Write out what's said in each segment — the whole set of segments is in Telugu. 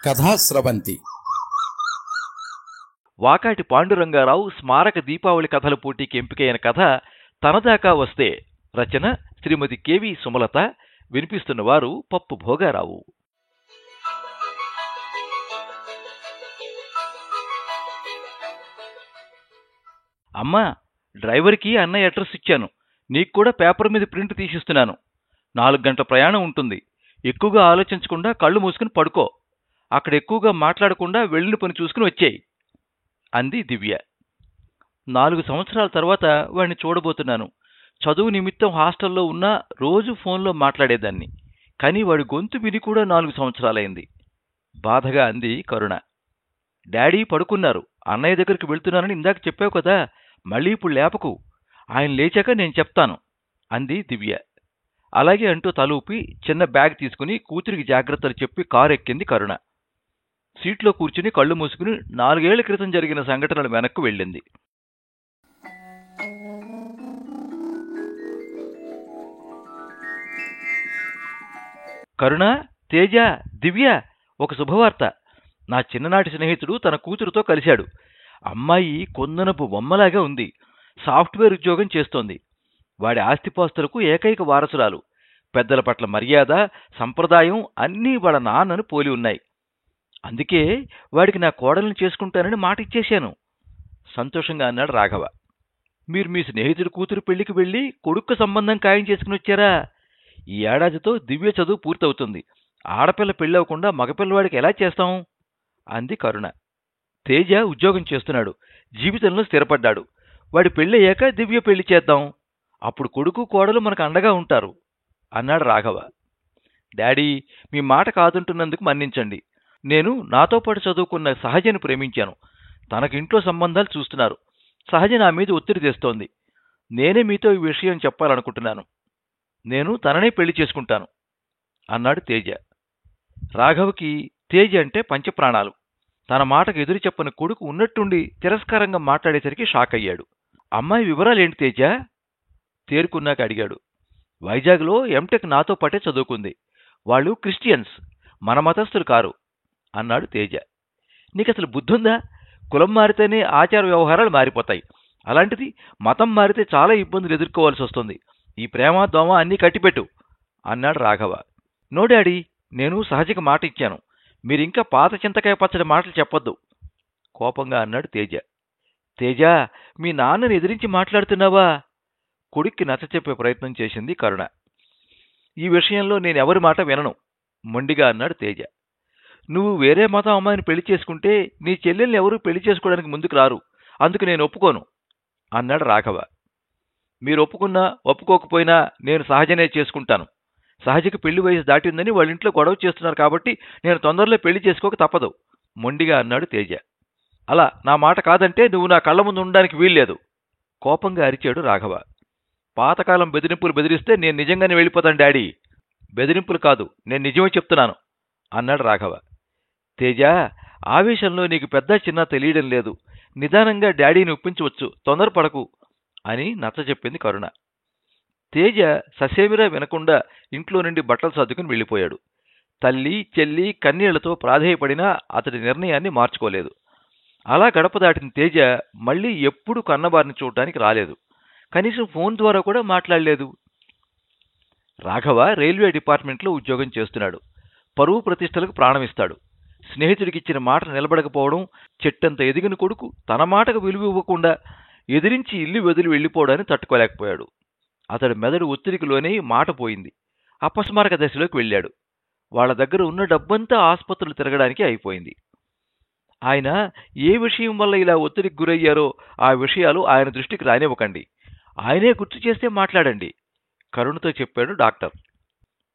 కథాస్రవంతి వాకాటి పాండురంగారావు స్మారక దీపావళి కథల పోటీకి ఎంపికైన కథ తనదాకా వస్తే. రచన శ్రీమతి కెవి సుమలత. వినిపిస్తున్నవారు పప్పు భోగారావు. అమ్మా, డ్రైవర్కి అన్నయ్య అడ్రస్ ఇచ్చాను. నీకు కూడా పేపర్ మీద ప్రింట్ తీసిస్తున్నాను. 4 గంటల ప్రయాణం ఉంటుంది. ఎక్కువగా ఆలోచించకుండా కళ్ళు మూసుకుని పడుకో. అక్కడ ఎక్కువగా మాట్లాడకుండా వెళ్ళిన పని చూసుకుని వచ్చేయి అంది దివ్య. 4 సంవత్సరాల తర్వాత వాడిని చూడబోతున్నాను. చదువు నిమిత్తం హాస్టల్లో ఉన్నా రోజు ఫోన్లో మాట్లాడేదాన్ని. కానీ వాడి గొంతు విని కూడా 4 సంవత్సరాలైంది. బాధగా అంది కరుణ. డాడీ పడుకున్నారు. అన్నయ్య దగ్గరికి వెళ్తున్నానని ఇందాక చెప్పావు కదా, మళ్ళీ ఇప్పుడు లేపకు. ఆయన లేచాక నేను చెప్తాను అంది దివ్య. అలాగే అంటూ తలూపి చిన్న బ్యాగ్ తీసుకుని కూతురికి జాగ్రత్తలు చెప్పి కారు ఎక్కింది కరుణ. సీట్లో కూర్చుని కళ్ళు మూసుకుని 4 ఏళ్ల క్రితం జరిగిన సంఘటనలు వెనక్కు వెళ్ళింది. కరుణ, తేజ, దివ్య, ఒక శుభవార్త. నా చిన్ననాటి స్నేహితుడు తన కూతురుతో కలిశాడు. అమ్మాయి కొందనపు బొమ్మలాగా ఉంది. సాఫ్ట్వేర్ ఉద్యోగం చేస్తోంది. వాడి ఆస్తిపాస్తులకు ఏకైక వారసురాలు. పెద్దల పట్ల మర్యాద, సంప్రదాయం అన్నీ వాళ్ళ నాన్నను పోలి ఉన్నాయి. అందుకే వాడికి నా కోడల్ని చేసుకుంటానని మాట ఇచ్చేశాను సంతోషంగా అన్నాడు రాఘవ. మీరు మీ స్నేహితుడి కూతురు పెళ్లికి వెళ్లి కొడుకు సంబంధం ఖాయం చేసుకుని వచ్చారా? ఈ ఏడాదితో దివ్య చదువు పూర్తవుతుంది. ఆడపిల్ల పెళ్ళవకుండా మగపిల్లవాడికి ఎలా చేస్తాం అంది కరుణ. తేజ ఉద్యోగం చేస్తున్నాడు. జీవితంలో స్థిరపడ్డాడు. వాడి పెళ్ళయ్యాక దివ్య పెళ్లి చేద్దాం. అప్పుడు కొడుకు కోడలు మనకు అండగా ఉంటారు అన్నాడు రాఘవ. డాడీ, మీ మాట కాదంటున్నందుకు మన్నించండి. నేను నాతో పాటు చదువుకున్న సహజని ప్రేమించాను. తనకింట్లో సంబంధాలు చూస్తున్నారు. సహజ నా మీద ఒత్తిడి తెస్తోంది. నేనే మీతో ఈ విషయం చెప్పాలనుకుంటున్నాను. నేను తననే పెళ్లి చేసుకుంటాను అన్నాడు తేజ. రాఘవకి తేజ అంటే పంచప్రాణాలు. తన మాటకు ఎదురు చెప్పని కొడుకు ఉన్నట్టుండి తిరస్కారంగా మాట్లాడేసరికి షాక్ అయ్యాడు. అమ్మాయి వివరాలేంటి తేజ? తేరుకున్నాక అడిగాడు. వైజాగ్లో ఎంటెక్ నాతో పాటే చదువుకుంది. వాళ్ళు క్రిస్టియన్స్, మన మతస్థులు కారు అన్నాడు తేజ. నీకసలు బుద్ధుందా? కులం మారితేనే ఆచార వ్యవహారాలు మారిపోతాయి. అలాంటిది మతం మారితే చాలా ఇబ్బందులు ఎదుర్కోవాల్సి వస్తుంది. ఈ ప్రేమ దోమ అన్నీ కట్టిపెట్టు అన్నాడు రాఘవ. నో డాడీ, నేను సహజకి మాట ఇచ్చాను. మీరింకా పాత చింతకాయ పచ్చడి మాటలు చెప్పొద్దు కోపంగా అన్నాడు తేజ. తేజ, మీ నాన్నని ఎదిరించి మాట్లాడుతున్నావా? కొడుక్కి నచ్చచెప్పే ప్రయత్నం చేసింది కరుణ. ఈ విషయంలో నేనెవరి మాట వినను మొండిగా అన్నాడు తేజ. నువ్వు వేరే మతం అమ్మాయిని పెళ్లి చేసుకుంటే నీ చెల్లెల్ని ఎవరూ పెళ్లి చేసుకోవడానికి ముందుకు రారు. అందుకు నేను ఒప్పుకోను అన్నాడు రాఘవ. మీరు ఒప్పుకున్నా ఒప్పుకోకపోయినా నేను సహజనే చేసుకుంటాను. సహజకి పెళ్లి వయసు దాటిందని వాళ్ళింట్లో గొడవ చేస్తున్నారు కాబట్టి నేను తొందరలో పెళ్లి చేసుకోక తప్పదు మొండిగా అన్నాడు తేజ. అలా నా మాట కాదంటే నువ్వు నా కళ్ళ ముందు ఉండడానికి వీల్లేదు కోపంగా అరిచాడు రాఘవ. పాతకాలం బెదిరింపులు బెదిరిస్తే నేను నిజంగానే వెళ్ళిపోతాను డాడీ. బెదిరింపులు కాదు, నేను నిజమే చెప్తున్నాను అన్నాడు రాఘవ. తేజ, ఆవేశంలో నీకు పెద్ద చిన్న తెలియడం లేదు. నిదానంగా డాడీని ఒప్పించవచ్చు, తొందరపడకు అని నచ్చచెప్పింది కరుణ. తేజ ససేమిరా వినకుండా ఇంట్లో నుండి బట్టలు సర్దుకుని వెళ్ళిపోయాడు. తల్లి చెల్లి కన్నీళ్లతో ప్రాధేయపడినా అతడి నిర్ణయాన్ని మార్చుకోలేదు. అలా గడప దాటిన తేజ మళ్లీ ఎప్పుడూ కన్నబారిని చూడటానికి రాలేదు. కనీసం ఫోన్ ద్వారా కూడా మాట్లాడలేదు. రాఘవ రైల్వే డిపార్ట్మెంట్లో ఉద్యోగం చేస్తున్నాడు. పరువు ప్రతిష్టలకు ప్రాణమిస్తాడు. స్నేహితుడికిచ్చిన మాట నిలబడకపోవడం, చెట్టంత ఎదిగిన కొడుకు తన మాటకు విలువ ఇవ్వకుండా ఎదిరించి ఇల్లు వదిలి వెళ్లిపోవడాన్ని తట్టుకోలేకపోయాడు. అతడి మెదడు ఒత్తిడికి లోనై మాట పోయింది. అపస్మారక దశలోకి వెళ్ళాడు. వాళ్ల దగ్గర ఉన్న డబ్బంతా ఆసుపత్రులు తిరగడానికి అయిపోయింది. ఆయన ఏ విషయం వల్ల ఇలా ఒత్తిడికి గురయ్యారో ఆ విషయాలు ఆయన దృష్టికి రానివ్వకండి. ఆయనే గుర్తు చేస్తే మాట్లాడండి కరుణతో చెప్పాడు డాక్టర్.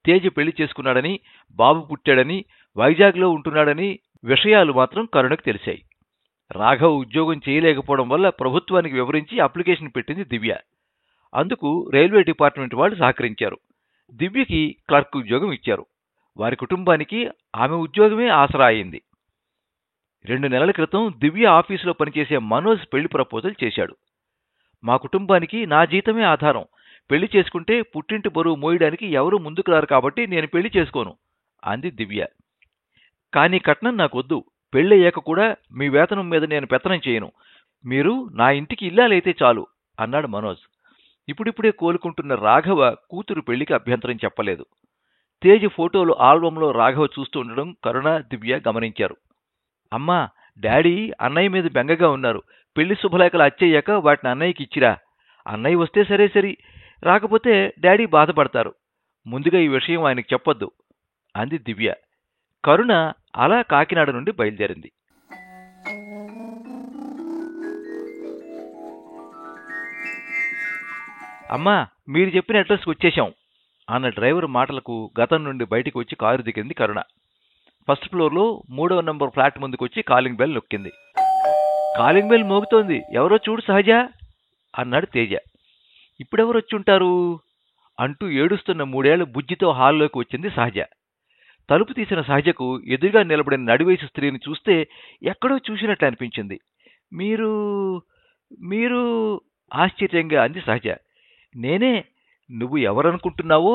తేజ పెళ్లి చేసుకున్నాడని, బాబు పుట్టాడని, వైజాగ్లో ఉంటున్నాడని విషయాలు మాత్రం కరుణకు తెలిసాయి. రాఘవ్ ఉద్యోగం చేయలేకపోవడం వల్ల ప్రభుత్వానికి వివరించి అప్లికేషన్ పెట్టింది దివ్య. అందుకు రైల్వే డిపార్ట్మెంట్ వాళ్ళు సహకరించారు. దివ్యకి క్లర్క్ ఉద్యోగం ఇచ్చారు. వారి కుటుంబానికి ఆమె ఉద్యోగమే ఆసరా అయింది. 2 నెలల క్రితం దివ్య ఆఫీసులో పనిచేసే మనోజ్ పెళ్లి ప్రపోజల్ చేశాడు. మా కుటుంబానికి నా జీతమే ఆధారం. పెళ్లి చేసుకుంటే పుట్టింటి బరువు మోయడానికి ఎవరూ ముందుకు రారు కాబట్టి నేను పెళ్లి చేసుకోను అంది దివ్య. కానీ కట్నం నాకొద్దు. పెళ్ళయ్యాక కూడా మీ వేతనం మీద నేను పెత్తనం చేయను. మీరు నా ఇంటికి ఇల్లాలైతే చాలు అన్నాడు మనోజ్. ఇప్పుడిప్పుడే కోలుకుంటున్న రాఘవ కూతురు పెళ్లికి అభ్యంతరం చెప్పలేదు. తేజ్ ఫోటోలు ఆల్బంలో రాఘవ చూస్తూ ఉండడం కరుణ, దివ్య గమనించారు. అమ్మా, డాడీ అన్నయ్య మీద బెంగగా ఉన్నారు. పెళ్లి శుభలేఖలు అచ్చయ్యాక వాటిని అన్నయ్యకి ఇచ్చిరా. అన్నయ్య వస్తే సరే సరి, రాకపోతే డాడీ బాధపడతారు. ముందుగా ఈ విషయం ఆయనకు చెప్పొద్దు అంది దివ్య. కరుణ అలా కాకినాడ నుండి బయలుదేరింది. అమ్మా, మీరు చెప్పిన అడ్రస్కి వచ్చేశాం అన్న డ్రైవర్ మాటలకు గతం నుండి బయటికి వచ్చి కారు దిగింది కరుణ. ఫస్ట్ ఫ్లోర్లో 3వ నంబర్ ఫ్లాట్ ముందుకు వచ్చి కాలింగ్ బెల్ నొక్కింది. కాలింగ్ బెల్ మోగుతోంది, ఎవరో చూడు సహజ అన్నాడు తేజ. ఇప్పుడెవరు వచ్చుంటారు అంటూ ఏడుస్తున్న 3 ఏళ్ల బుజ్జితో హాల్లోకి వచ్చింది సహజ. తలుపు తీసిన సహజకు ఎదురుగా నిలబడిన నడివయసు స్త్రీని చూస్తే ఎక్కడో చూసినట్లు అనిపించింది. మీరు మీరు ఆశ్చర్యంగా అంది సహజ. నేనే, నువ్వు ఎవరనుకుంటున్నావో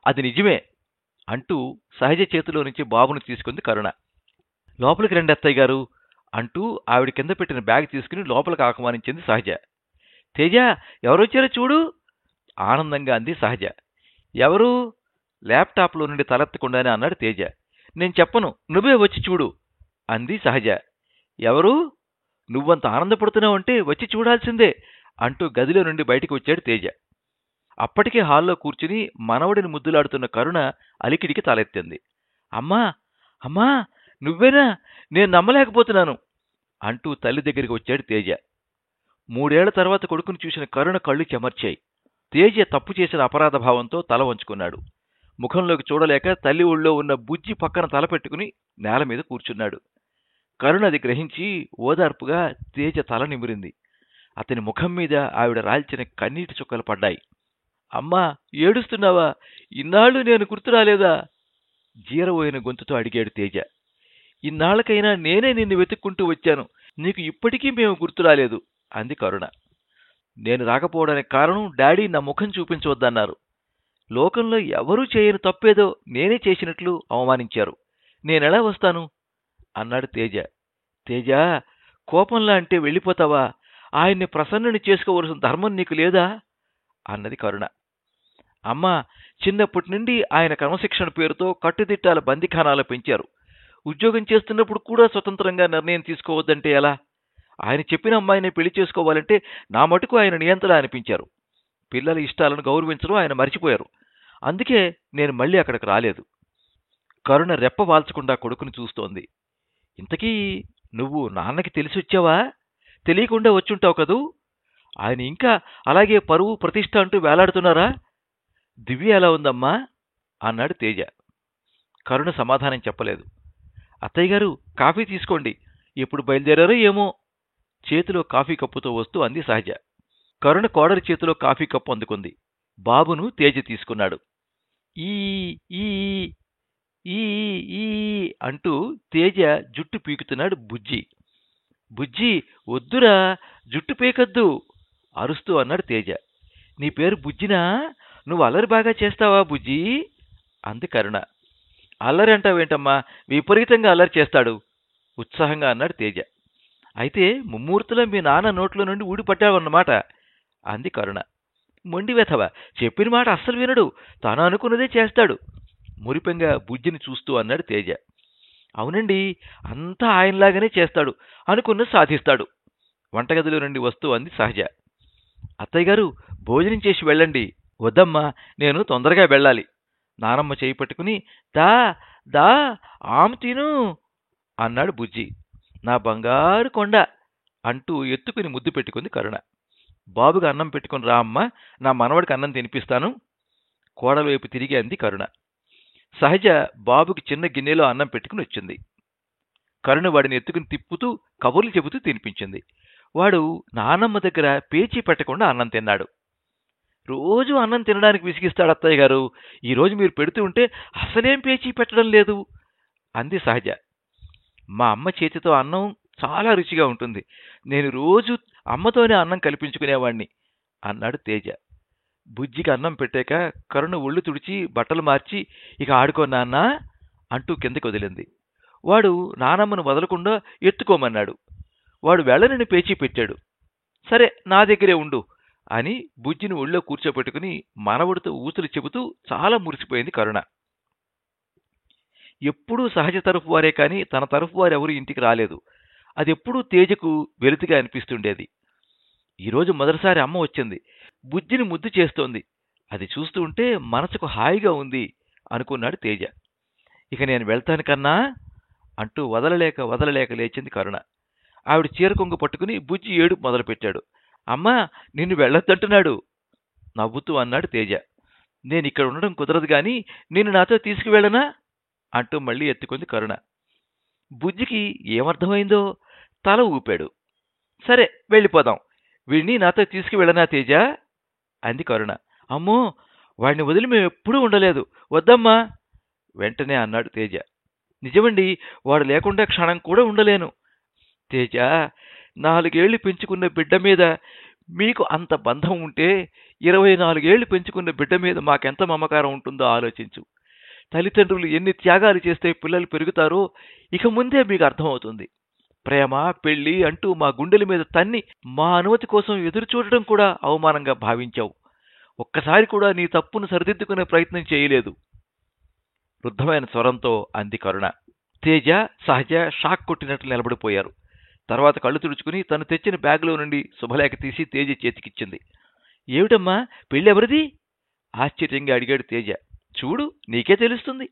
అది నిజమే అంటూ సహజ చేతిలో నుంచి బాబును తీసుకుంది కరుణ. లోపలికి రండి అత్తయ్య గారు అంటూ ఆవిడ కింద పెట్టిన బ్యాగ్ తీసుకుని లోపలికి ఆహ్వానించింది సహజ. తేజ, ఎవరొచ్చారో చూడు ఆనందంగా అంది సహజ. ఎవరు? ల్యాప్టాప్లో నుండి తలెత్తకుండానే అన్నాడు తేజ. నేను చెప్పను, నువ్వే వచ్చి చూడు అంది సహజ. ఎవరు? నువ్వంత ఆనందపడుతున్నావంటే వచ్చి చూడాల్సిందే అంటూ గదిలో నుండి బయటికి వచ్చాడు తేజ. అప్పటికే హాల్లో కూర్చుని మనవడిని ముద్దులాడుతున్న కరుణ అలికిడికి తలెత్తింది. అమ్మా, అమ్మా, నువ్వేనా? నేను నమ్మలేకపోతున్నాను అంటూ తల్లి దగ్గరికి వచ్చాడు తేజ. 3 ఏళ్ల తర్వాత కొడుకును చూసిన కరుణ కళ్ళు చెమర్చాయి. తేజ తప్పు చేసిన అపరాధ భావంతో తల వంచుకున్నాడు. ముఖంలోకి చూడలేక తల్లి ఒళ్ళో ఉన్న బుజ్జి పక్కన తల పెట్టుకుని నేల మీద కూర్చున్నాడు. కరుణ అది గ్రహించి ఓదార్పుగా తేజ తల నిమిరింది. అతని ముఖం మీద ఆవిడ రాల్చిన కన్నీటి చుక్కలు పడ్డాయి. అమ్మా, ఏడుస్తున్నావా? ఇన్నాళ్ళు నేను గుర్తురాలేదా? జీరబోయిన గొంతుతో అడిగాడు తేజ. ఇన్నాళ్లకైనా నేనే నిన్ను వెతుక్కుంటూ వచ్చాను, నీకు ఇప్పటికీ మేము గుర్తురాలేదు అంది కరుణ. నేను రాకపోవడానికి కారణం డాడీ నా ముఖం చూపించవద్దన్నారు. లోకంలో ఎవరూ చేయని తప్పేదో నేనే చేసినట్లు అవమానించారు. నేనెలా వస్తాను అన్నాడు తేజ. తేజ, కోపంలా అంటే వెళ్ళిపోతావా? ఆయన్ని ప్రసన్నుని చేసుకోవలసిన ధర్మం నీకు లేదా అన్నది కరుణ. అమ్మా, చిన్నప్పటి నుండి ఆయన క్రమశిక్షణ పేరుతో కట్టుదిట్టాల బందిఖానాలు పెంచారు. ఉద్యోగం చేస్తున్నప్పుడు కూడా స్వతంత్రంగా నిర్ణయం తీసుకోవద్దంటే ఎలా? ఆయన చెప్పిన అమ్మాయిని పెళ్లి చేసుకోవాలంటే నా మటుకు ఆయన నియంత్రణ అనిపించారు. పిల్లల ఇష్టాలను గౌరవించడం ఆయన మర్చిపోయారు. అందుకే నేను మళ్ళీ అక్కడికి రాలేదు. కరుణ రెప్ప వాల్చకుండా కొడుకుని చూస్తోంది. ఇంతకీ నువ్వు నాన్నకి తెలిసొచ్చావా? తెలియకుండా వచ్చుంటావు కదూ? ఆయన ఇంకా అలాగే పరువు ప్రతిష్ట అంటూ వేలాడుతున్నారా? దివ్య ఎలా ఉందమ్మా అన్నాడు తేజ. కరుణ సమాధానం చెప్పలేదు. అత్తయ్య గారు, కాఫీ తీసుకోండి. ఎప్పుడు బయలుదేరారో ఏమో చేతిలో కాఫీ కప్పుతో వస్తూ అంది సహజ. కరుణ కోడలి చేతిలో కాఫీ కప్పు అందుకుంది. బాబును తేజ తీసుకున్నాడు. ఈ ఈ ఈ ఈ అంటూ తేజ జుట్టు పీకుతున్నాడు బుజ్జి. బుజ్జి, వద్దురా, జుట్టు పీకద్దు అరుస్తూ అన్నాడు తేజ. నీ పేరు బుజ్జినా? నువ్వు అల్లరి బాగా చేస్తావా బుజ్జి అంది కరుణ. అల్లరి అంటావేంటమ్మా, విపరీతంగా అల్లరి చేస్తాడు ఉత్సాహంగా అన్నాడు తేజ. అయితే ముమ్మూర్తులో మీ నాన్న నోట్లో నుండి ఊడిపడ్డావన్నమాట అంది కరుణ. మొండి వెధవ, చెప్పిన మాట అస్సలు వినడు, తాను అనుకున్నదే చేస్తాడు మురిపెంగా బుజ్జిని చూస్తూ అన్నాడు తేజ. అవునండి, అంతా ఆయనలాగానే చేస్తాడు, అనుకున్నది సాధిస్తాడు వంటగదిలో నుండి వస్తూ అంది సహజ. అత్తయ్య గారు, భోజనం చేసి వెళ్ళండి. వద్దమ్మా, నేను తొందరగా వెళ్ళాలి. నానమ్మ చేయి పట్టుకుని దా దా ఆమె తిను అన్నాడు బుజ్జి. నా బంగారు కొండ అంటూ ఎత్తుకుని ముద్దు పెట్టుకుంది కరుణ. బాబుగా అన్నం పెట్టుకుని రా అమ్మ, నా మనవడికి అన్నం తినిపిస్తాను కోడల వైపు తిరిగి అంది కరుణ. సహజ బాబుకి చిన్న గిన్నెలో అన్నం పెట్టుకుని వచ్చింది. కరుణ వాడిని ఎత్తుకుని తిప్పుతూ కబుర్లు చెబుతూ తినిపించింది. వాడు నానమ్మ దగ్గర పేచీ పెట్టకుండా అన్నం తిన్నాడు. రోజూ అన్నం తినడానికి విసిగిస్తాడు అత్తయ్య గారు, ఈరోజు మీరు పెడుతూ ఉంటే అసలేం పేచీ పెట్టడం లేదు అంది సహజ. మా అమ్మ చేతితో అన్నం చాలా రుచిగా ఉంటుంది, నేను రోజు అమ్మతోనే అన్నం కల్పించుకునేవాణ్ణి అన్నాడు తేజ. బుజ్జికి అన్నం పెట్టాక కరుణ ఒళ్ళు తుడిచి బట్టలు మార్చి ఇక ఆడుకో నాన్నా అంటూ కిందకి వదిలింది. వాడు నానమ్మను వదలకుండా ఎత్తుకోమన్నాడు. వాడు వెళ్ళనని పేచీ పెట్టాడు. సరే నా దగ్గరే ఉండు అని బుజ్జిని ఒళ్ళో కూర్చోపెట్టుకుని మనవడితో ఊసులు చెబుతూ చాలా మురిసిపోయింది కరుణ. ఎప్పుడూ సహజ తరఫు వారే కాని తన తరఫు వారెవరూ ఇంటికి రాలేదు. అదెప్పుడూ తేజకు వెలితిగా అనిపిస్తుండేది. ఈరోజు మొదటిసారి అమ్మ వచ్చింది. బుజ్జిని ముద్దు చేస్తోంది. అది చూస్తూ ఉంటే మనసుకు హాయిగా ఉంది అనుకున్నాడు తేజ. ఇక నేను వెళ్తాను కన్నా అంటూ వదలలేక లేచింది కరుణ. ఆవిడ చీర కొంగు పట్టుకుని బుజ్జి ఏడుపు మొదలుపెట్టాడు. అమ్మా, నిన్ను వెళ్ళొద్దంటున్నాడు నవ్వుతూ అన్నాడు తేజ. నేనిక్కడ ఉండడం కుదరదు గాని నిన్ను నాతో తీసుకువెళ్ళనా అంటూ మళ్ళీ ఎత్తుకుంది కరుణ. బుజ్జికి ఏమర్థమైందో తల ఊపాడు. సరే వెళ్ళిపోదాం. వీడిని నాతో తీసుకువెళ్ళనా తేజ అంది కరుణ. అమ్మో, వాడిని వదిలి మేమెప్పుడూ ఉండలేదు, వద్దమ్మా వెంటనే అన్నాడు తేజ. నిజమండి, వాడు లేకుండా క్షణం కూడా ఉండలేను. తేజ, 4 ఏళ్లు పెంచుకున్న బిడ్డ మీద మీకు అంత బంధం ఉంటే 24 ఏళ్లు పెంచుకున్న బిడ్డ మీద మాకెంత మమకారం ఉంటుందో ఆలోచించు. తల్లిదండ్రులు ఎన్ని త్యాగాలు చేస్తే పిల్లలు పెరుగుతారో ఇక ముందే మీకు అర్థమవుతుంది. ప్రేమ, పెళ్లి అంటూ మా గుండెల మీద తన్ని మా అనుమతి కోసం ఎదురు చూడటం కూడా అవమానంగా భావించావు. ఒక్కసారి కూడా నీ తప్పును సరిదిద్దుకునే ప్రయత్నం చేయలేదు వృద్ధమైన స్వరంతో అంది కరుణ. తేజ, సహజ షాక్ కొట్టినట్లు నిలబడిపోయారు. తర్వాత కళ్ళు తుడుచుకుని తను తెచ్చిన బ్యాగులో నుండి శుభలేఖ తీసి తేజ చేతికిచ్చింది. ఏమిటమ్మా, పెళ్ళెవరిది ఆశ్చర్యంగా అడిగాడు తేజ. చూడు, నీకే తెలుస్తుంది.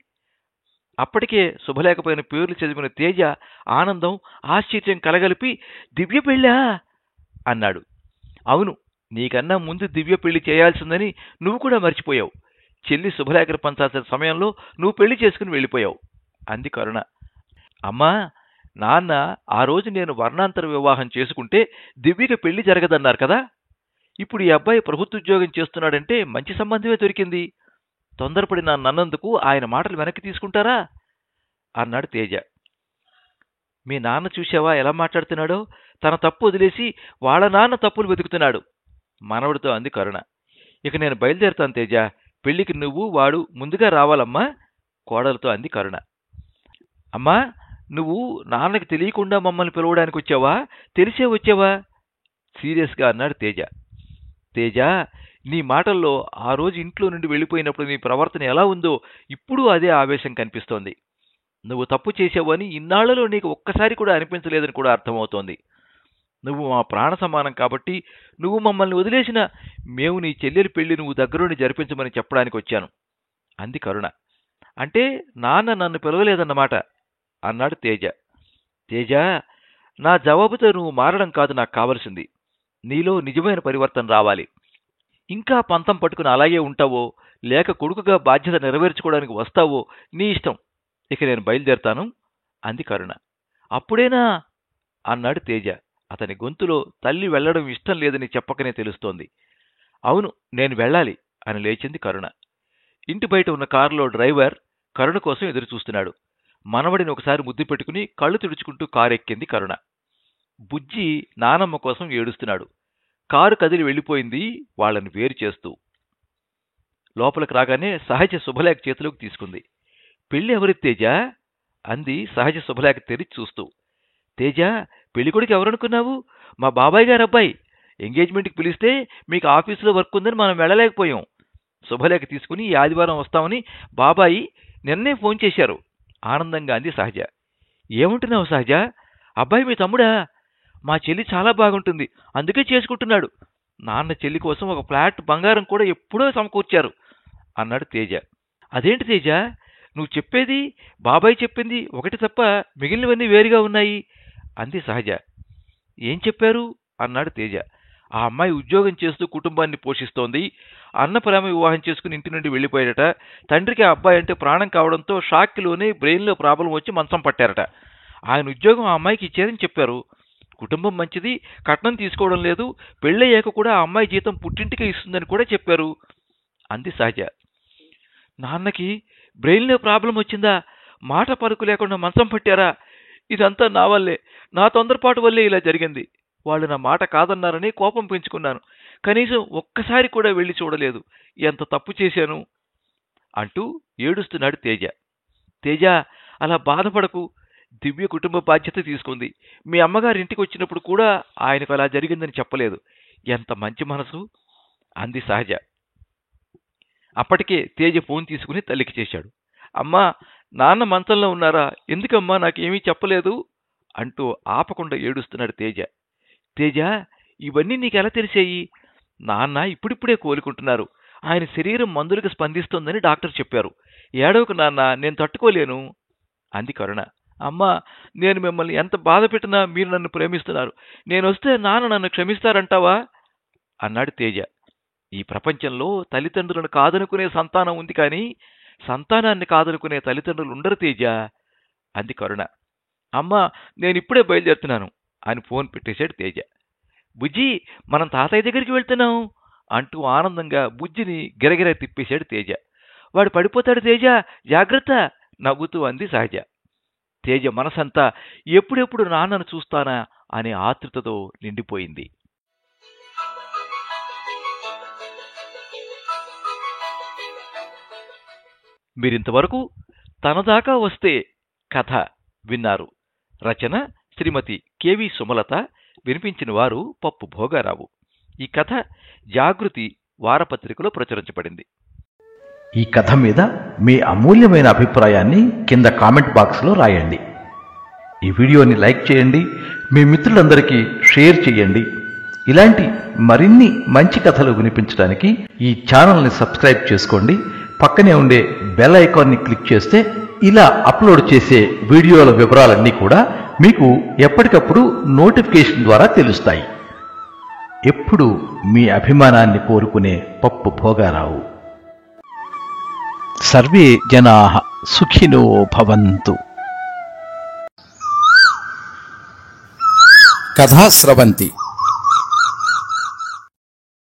అప్పటికే శుభలేఖపైన పేర్లు చదివిన తేజ ఆనందం, ఆశ్చర్యం కలగలిపి దివ్య పెళ్ళా అన్నాడు. అవును, నీకన్నా ముందు దివ్య పెళ్లి చేయాల్సిందని నువ్వు కూడా మర్చిపోయావు. చెల్లి శుభలేఖలు పంచాల్సిన సమయంలో నువ్వు పెళ్లి చేసుకుని వెళ్ళిపోయావు అంది కరుణ. అమ్మా, నాన్న ఆ రోజు నేను వర్ణాంతర వివాహం చేసుకుంటే దివ్యకి పెళ్లి జరగదన్నారు కదా. ఇప్పుడు ఈ అబ్బాయి ప్రభుత్వ ఉద్యోగం చేస్తున్నాడంటే మంచి సంబంధమే దొరికింది. తొందరపడి నన్నందుకు ఆయన మాటలు వెనక్కి తీసుకుంటారా అన్నాడు తేజ. మీ నాన్న చూశావా ఎలా మాట్లాడుతున్నాడో? తన తప్పు వదిలేసి వాళ్ళ నాన్న తప్పులు వెతుకుతున్నాడు మనవడితో అంది కరుణ. ఇక నేను బయలుదేరుతాను తేజ, పెళ్లికి నువ్వు వాడు ముందుగా రావాలమ్మా కోడలతో అంది కరుణ. అమ్మా, నువ్వు నాన్నకి తెలియకుండా మమ్మల్ని పిలవడానికి వచ్చావా, తెలిసే వచ్చావా సీరియస్గా అన్నాడు తేజ. తేజ, నీ మాటల్లో ఆ రోజు ఇంట్లో నుండి వెళ్ళిపోయినప్పుడు నీ ప్రవర్తన ఎలా ఉందో ఇప్పుడు అదే ఆవేశం కనిపిస్తోంది. నువ్వు తప్పు చేసావని ఇన్నాళ్లలో నీకు ఒక్కసారి కూడా అనిపించలేదని కూడా అర్థమవుతోంది. నువ్వు మా ప్రాణ సమానం కాబట్టి నువ్వు మమ్మల్ని వదిలేసిన మేము నీ చెల్లెలి పెళ్లి నువ్వు దగ్గరుండి జరిపించమని చెప్పడానికి వచ్చాను అంది కరుణ. అంటే నాన్న నన్ను పిలవలేదన్నమాట అన్నాడు తేజ. తేజ, నా జవాబుతో నువ్వు మారడం కాదు నాకు కావలసింది. నీలో నిజమైన పరివర్తన రావాలి. ఇంకా పంతం పట్టుకుని అలాగే ఉంటావో లేక కొడుకుగా బాధ్యత నెరవేర్చుకోవడానికి వస్తావో నీ ఇష్టం. ఇక నేను బయలుదేరతాను అంది కరుణ. అప్పుడేనా అన్నాడు తేజ. అతని గొంతులో తల్లి వెళ్లడం ఇష్టం లేదని చెప్పకనే తెలుస్తోంది. అవును, నేను వెళ్ళాలి అని లేచింది కరుణ. ఇంటి బయట ఉన్న కారులో డ్రైవర్ కరుణ కోసం ఎదురుచూస్తున్నాడు. మనవడిని ఒకసారి ముద్దు పెట్టుకుని కళ్ళు తుడుచుకుంటూ కారు ఎక్కింది కరుణ. బుజ్జి నానమ్మ కోసం ఏడుస్తున్నాడు. కారు కదిలి వెళ్ళిపోయింది వాళ్ళని వేరు చేస్తూ. లోపలికి రాగానే సహజ శుభలేఖ చేతిలోకి తీసుకుంది. పెళ్లి ఎవరి తేజ అంది సహజ శుభలేఖ తెరిచి చూస్తూ. తేజ, పెళ్లికొడుకు ఎవరనుకున్నావు? మా బాబాయ్ గారు అబ్బాయి. ఎంగేజ్మెంట్కి పిలిస్తే మీకు ఆఫీసులో వర్క్ ఉందని మనం వెళ్ళలేకపోయాం. శుభలేఖ తీసుకుని ఈ ఆదివారం వస్తామని బాబాయి నిన్నే ఫోన్ చేశారు ఆనందంగా అంది సహజ. ఏమంటున్నావు సహజ? అబ్బాయి మీ తమ్ముడా? మా చెల్లి చాలా బాగుంటుంది, అందుకే చేసుకుంటున్నాడు. నాన్న చెల్లి కోసం ఒక ఫ్లాట్ బంగారం కూడా ఎప్పుడో సమకూర్చారు అన్నాడు తేజ. అదేంటి తేజ నువ్వు చెప్పేది? బాబాయ్ చెప్పింది ఒకటి తప్ప మిగిలినవన్నీ వేరుగా ఉన్నాయి అంది సహజ. ఏం చెప్పారు అన్నాడు తేజ. ఆ అమ్మాయి ఉద్యోగం చేస్తూ కుటుంబాన్ని పోషిస్తోంది. అన్న ప్రేమ వివాహం చేసుకుని ఇంటి నుండి వెళ్ళిపోయాడట. తండ్రికి ఆ అబ్బాయి అంటే ప్రాణం కావడంతో షాక్లోనే బ్రెయిన్లో ప్రాబ్లం వచ్చి మంచం పట్టారట. ఆయన ఉద్యోగం ఆ అమ్మాయికి ఇచ్చారని చెప్పారు. కుటుంబం మంచిది, కట్నం తీసుకోవడం లేదు, పెళ్ళయ్యాక కూడా ఆ అమ్మాయి జీతం పుట్టింటికి ఇస్తుందని కూడా చెప్పారు అంది సహజ. నాన్నకి బ్రెయిన్లో ప్రాబ్లం వచ్చిందా? మాట పలుకు లేకుండా మంచం పట్టారా? ఇదంతా నా వల్లే, నా తొందరపాటు వల్లే ఇలా జరిగింది. వాళ్ళు నా మాట కాదన్నారని కోపం పెంచుకున్నాను. కనీసం ఒక్కసారి కూడా వెళ్ళి చూడలేదు. ఎంత తప్పు చేశాను అంటూ ఏడుస్తున్నాడు తేజ. తేజ, అలా బాధపడకు. దివ్య కుటుంబ బాధ్యత తీసుకుంది. మీ అమ్మగారి ఇంటికి వచ్చినప్పుడు కూడా ఆయనకు అలా జరిగిందని చెప్పలేదు. ఎంత మంచి మనసు అంది సహజ. అప్పటికే తేజ ఫోన్ తీసుకుని తల్లికి చేశాడు. అమ్మా, నాన్న మంచంలో ఉన్నారా? ఎందుకమ్మా నాకేమీ చెప్పలేదు అంటూ ఆపకుండా ఏడుస్తున్నాడు తేజ. తేజ, ఇవన్నీ నీకెలా తెలిసాయి? నాన్న ఇప్పుడిప్పుడే కోలుకుంటున్నారు. ఆయన శరీరం మందులకు స్పందిస్తోందని డాక్టర్ చెప్పారు. ఏడవకు నాన్న, నేను తట్టుకోలేను అంది కరుణ. అమ్మా, నేను మిమ్మల్ని ఎంత బాధ పెట్టినా మీరు నన్ను ప్రేమిస్తున్నారు. నేనొస్తే నాన్న నన్ను క్షమిస్తారంటావా అన్నాడు తేజ. ఈ ప్రపంచంలో తల్లిదండ్రులను కాదనుకునే సంతానం ఉంది, కానీ సంతానాన్ని కాదనుకునే తల్లిదండ్రులు ఉండరు తేజ అంది కరుణ. అమ్మా, నేనిప్పుడే బయలుదేరుతున్నాను అని ఫోన్ పెట్టేశాడు తేజ. బుజ్జి, మనం తాతయ్య దగ్గరికి వెళ్తున్నాం అంటూ ఆనందంగా బుజ్జిని గిరగిర తిప్పేశాడు తేజ. వాడు పడిపోతాడు తేజ, జాగ్రత్త నవ్వుతూ అంది సహజ. తేజ మనసంతా ఎప్పుడెప్పుడు నాన్నను చూస్తానా అనే ఆతృతతో నిండిపోయింది. మీరింతవరకు తనదాకా వస్తే కథ విన్నారు. రచన శ్రీమతి కెవి సుమలత. వినిపించిన వారు పప్పు భోగారావు. ఈ కథ జాగృతి వారపత్రికలో ప్రచురించబడింది. ఈ కథ మీద మీ అమూల్యమైన అభిప్రాయాన్ని కింద కామెంట్ బాక్స్లో రాయండి. ఈ వీడియోని లైక్ చేయండి, మీ మిత్రులందరికీ షేర్ చేయండి. ఇలాంటి మరిన్ని మంచి కథలు వినిపించడానికి ఈ ఛానల్ని సబ్స్క్రైబ్ చేసుకోండి. పక్కనే ఉండే బెల్ ఐకాన్ని క్లిక్ చేస్తే ఇలా అప్లోడ్ చేసే వీడియోల వివరాలన్నీ కూడా మీకు ఎప్పటికప్పుడు నోటిఫికేషన్ ద్వారా తెలుస్తాయి. ఎప్పుడు మీ అభిమానాన్ని కోరుకునే పప్పు భోగారావు. సర్వే జనాః సుఖినో భవంతు. కథా స్రవంతి.